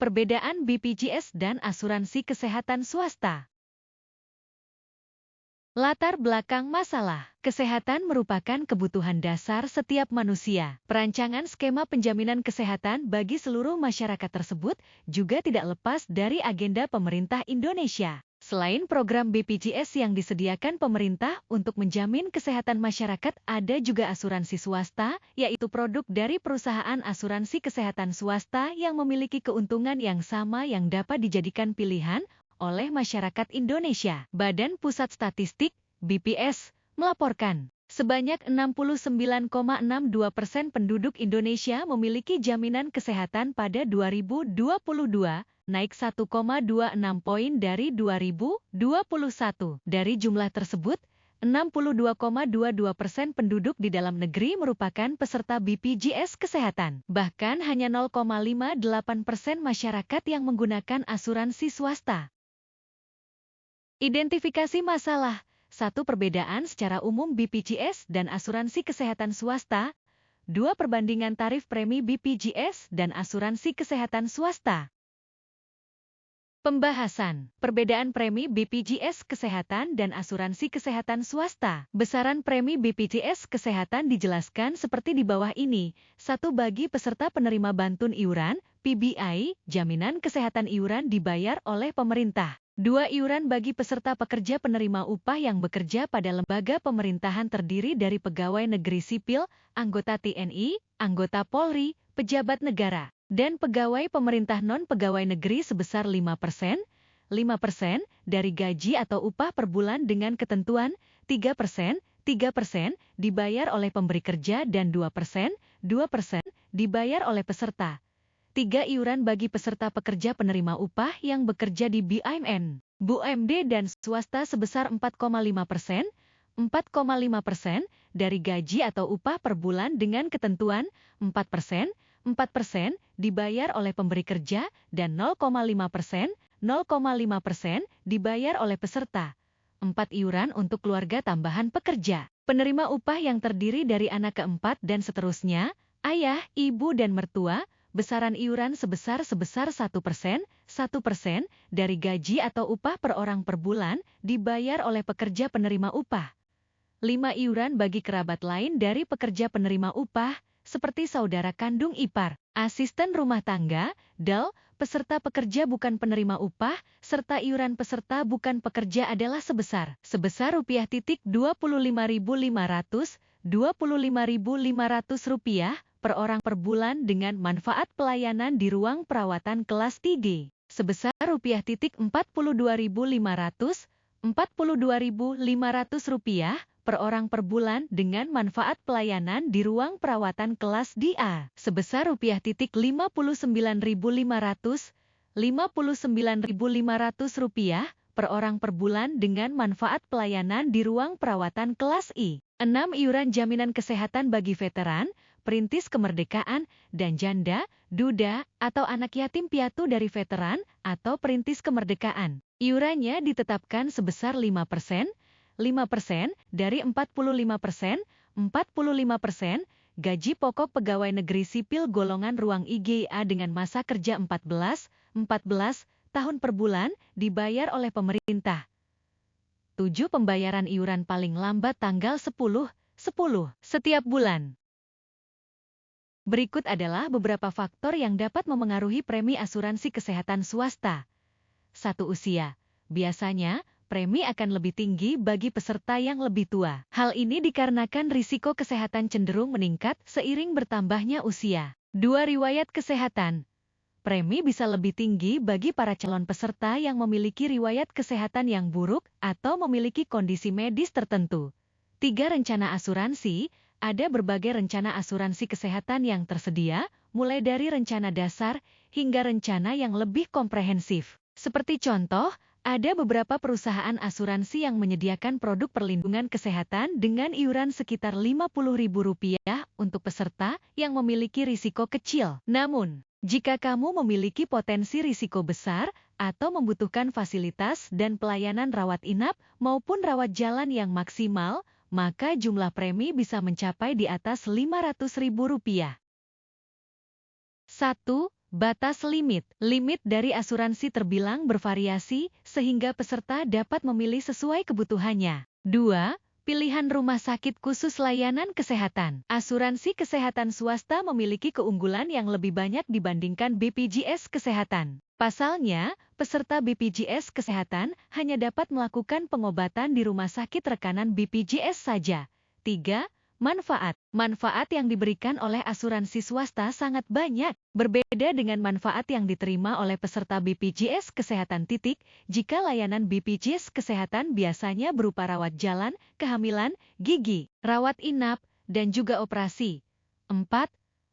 Perbedaan BPJS dan asuransi kesehatan swasta. Latar belakang masalah. Kesehatan merupakan kebutuhan dasar setiap manusia. Perancangan skema penjaminan kesehatan bagi seluruh masyarakat tersebut juga tidak lepas dari agenda pemerintah Indonesia. Selain program BPJS yang disediakan pemerintah untuk menjamin kesehatan masyarakat, ada juga asuransi swasta, yaitu produk dari perusahaan asuransi kesehatan swasta yang memiliki keuntungan yang sama yang dapat dijadikan pilihan oleh masyarakat Indonesia. Badan Pusat Statistik, BPS, melaporkan, sebanyak 69,62% penduduk Indonesia memiliki jaminan kesehatan pada 2022, naik 1,26 poin dari 2021. Dari jumlah tersebut, 62,22% penduduk di dalam negeri merupakan peserta BPJS Kesehatan. Bahkan hanya 0,58% masyarakat yang menggunakan asuransi swasta. Identifikasi masalah. 1. Perbedaan secara umum BPJS dan asuransi kesehatan swasta. 2. Perbandingan tarif premi BPJS dan asuransi kesehatan swasta. Pembahasan. Perbedaan premi BPJS Kesehatan dan asuransi kesehatan swasta. Besaran premi BPJS Kesehatan dijelaskan seperti di bawah ini. 1. Bagi peserta penerima bantuan iuran, PBI, jaminan kesehatan iuran dibayar oleh pemerintah. 2. Iuran bagi peserta pekerja penerima upah yang bekerja pada lembaga pemerintahan terdiri dari pegawai negeri sipil, anggota TNI, anggota Polri, pejabat negara, dan pegawai pemerintah non-pegawai negeri sebesar 5% dari gaji atau upah per bulan dengan ketentuan 3% dibayar oleh pemberi kerja dan 2% dibayar oleh peserta. 3. Iuran bagi peserta pekerja penerima upah yang bekerja di BUMN, BUMD dan swasta sebesar 4,5% dari gaji atau upah per bulan dengan ketentuan 4% dibayar oleh pemberi kerja dan 0,5% dibayar oleh peserta. 4. Iuran untuk keluarga tambahan pekerja, penerima upah yang terdiri dari anak keempat dan seterusnya, ayah, ibu dan mertua. Besaran iuran sebesar 1% dari gaji atau upah per orang per bulan dibayar oleh pekerja penerima upah. 5. Iuran bagi kerabat lain dari pekerja penerima upah, seperti saudara kandung ipar, asisten rumah tangga, DAL, peserta pekerja bukan penerima upah, serta iuran peserta bukan pekerja adalah sebesar Rp25.500 Rp25.500 per orang per bulan dengan manfaat pelayanan di ruang perawatan kelas 3D sebesar Rp42.500 Rp42.500 per orang per bulan dengan manfaat pelayanan di ruang perawatan kelas DA sebesar Rp59.500 Rp59.500 per orang per bulan dengan manfaat pelayanan di ruang perawatan kelas I. 6. Iuran jaminan kesehatan bagi veteran, perintis kemerdekaan, dan janda, duda, atau anak yatim piatu dari veteran atau perintis kemerdekaan. Iurannya ditetapkan sebesar 5% dari 45% gaji pokok pegawai negeri sipil golongan ruang IGA dengan masa kerja 14 tahun per bulan dibayar oleh pemerintah. 7. Pembayaran iuran paling lambat tanggal 10 setiap bulan. Berikut adalah beberapa faktor yang dapat memengaruhi premi asuransi kesehatan swasta. 1. Usia. Biasanya, premi akan lebih tinggi bagi peserta yang lebih tua. Hal ini dikarenakan risiko kesehatan cenderung meningkat seiring bertambahnya usia. 2. Riwayat kesehatan. Premi bisa lebih tinggi bagi para calon peserta yang memiliki riwayat kesehatan yang buruk atau memiliki kondisi medis tertentu. 3. Rencana asuransi. Ada berbagai rencana asuransi kesehatan yang tersedia, mulai dari rencana dasar hingga rencana yang lebih komprehensif. Seperti contoh, ada beberapa perusahaan asuransi yang menyediakan produk perlindungan kesehatan dengan iuran sekitar Rp50.000 untuk peserta yang memiliki risiko kecil. Namun, jika kamu memiliki potensi risiko besar atau membutuhkan fasilitas dan pelayanan rawat inap maupun rawat jalan yang maksimal, maka jumlah premi bisa mencapai di atas Rp500.000. 1. Batas limit. Limit dari asuransi terbilang bervariasi, sehingga peserta dapat memilih sesuai kebutuhannya. 2. Pilihan rumah sakit khusus layanan kesehatan. Asuransi kesehatan swasta memiliki keunggulan yang lebih banyak dibandingkan BPJS Kesehatan. Pasalnya, peserta BPJS Kesehatan hanya dapat melakukan pengobatan di rumah sakit rekanan BPJS saja. 3. Manfaat. Manfaat yang diberikan oleh asuransi swasta sangat banyak, berbeda dengan manfaat yang diterima oleh peserta BPJS Kesehatan. Jika layanan BPJS Kesehatan biasanya berupa rawat jalan, kehamilan, gigi, rawat inap, dan juga operasi. 4.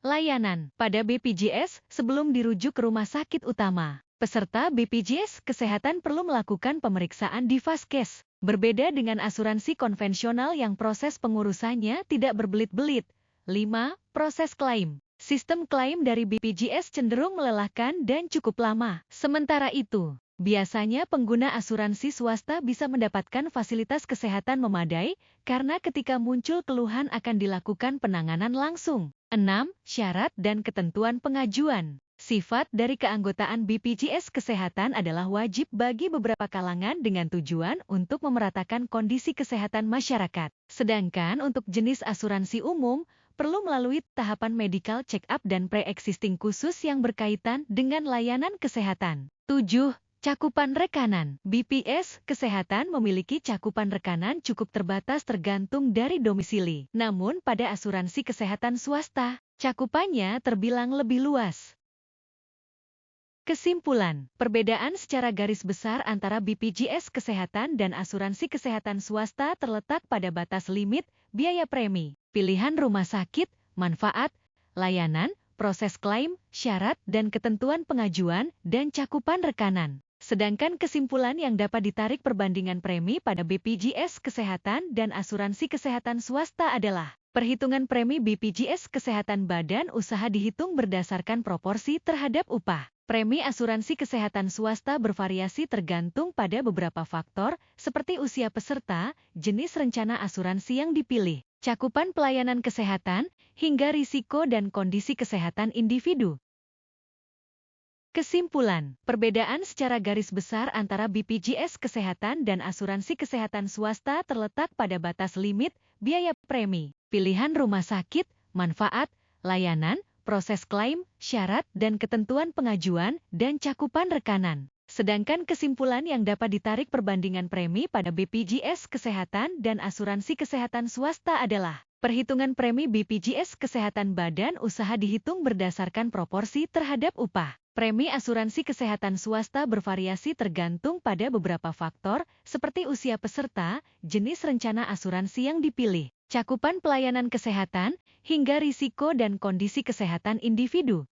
Layanan. Pada BPJS, sebelum dirujuk ke rumah sakit utama, peserta BPJS Kesehatan perlu melakukan pemeriksaan di Vaskes. Berbeda dengan asuransi konvensional yang proses pengurusannya tidak berbelit-belit. 5. Proses klaim. Sistem klaim dari BPJS cenderung melelahkan dan cukup lama. Sementara itu, biasanya pengguna asuransi swasta bisa mendapatkan fasilitas kesehatan memadai karena ketika muncul keluhan akan dilakukan penanganan langsung. 6. Syarat dan ketentuan pengajuan. Sifat dari keanggotaan BPJS Kesehatan adalah wajib bagi beberapa kalangan dengan tujuan untuk memeratakan kondisi kesehatan masyarakat. Sedangkan untuk jenis asuransi umum, perlu melalui tahapan medical check-up dan pre-existing khusus yang berkaitan dengan layanan kesehatan. 7. Cakupan rekanan. BPJS Kesehatan memiliki cakupan rekanan cukup terbatas tergantung dari domisili. Namun pada asuransi kesehatan swasta, cakupannya terbilang lebih luas. Kesimpulan, perbedaan secara garis besar antara BPJS Kesehatan dan asuransi kesehatan swasta terletak pada batas limit, biaya premi, pilihan rumah sakit, manfaat, layanan, proses klaim, syarat dan ketentuan pengajuan, dan cakupan rekanan. Sedangkan kesimpulan yang dapat ditarik perbandingan premi pada BPJS Kesehatan dan asuransi kesehatan swasta adalah perhitungan premi BPJS Kesehatan badan usaha dihitung berdasarkan proporsi terhadap upah. Premi asuransi kesehatan swasta bervariasi tergantung pada beberapa faktor, seperti usia peserta, jenis rencana asuransi yang dipilih, cakupan pelayanan kesehatan, hingga risiko dan kondisi kesehatan individu. Kesimpulan, perbedaan secara garis besar antara BPJS Kesehatan dan asuransi kesehatan swasta terletak pada batas limit, biaya premi, pilihan rumah sakit, manfaat, layanan, proses klaim, syarat dan ketentuan pengajuan, dan cakupan rekanan. Sedangkan kesimpulan yang dapat ditarik perbandingan premi pada BPJS Kesehatan dan asuransi kesehatan swasta adalah perhitungan premi BPJS Kesehatan badan usaha dihitung berdasarkan proporsi terhadap upah. Premi asuransi kesehatan swasta bervariasi tergantung pada beberapa faktor, seperti usia peserta, jenis rencana asuransi yang dipilih, cakupan pelayanan kesehatan, hingga risiko dan kondisi kesehatan individu.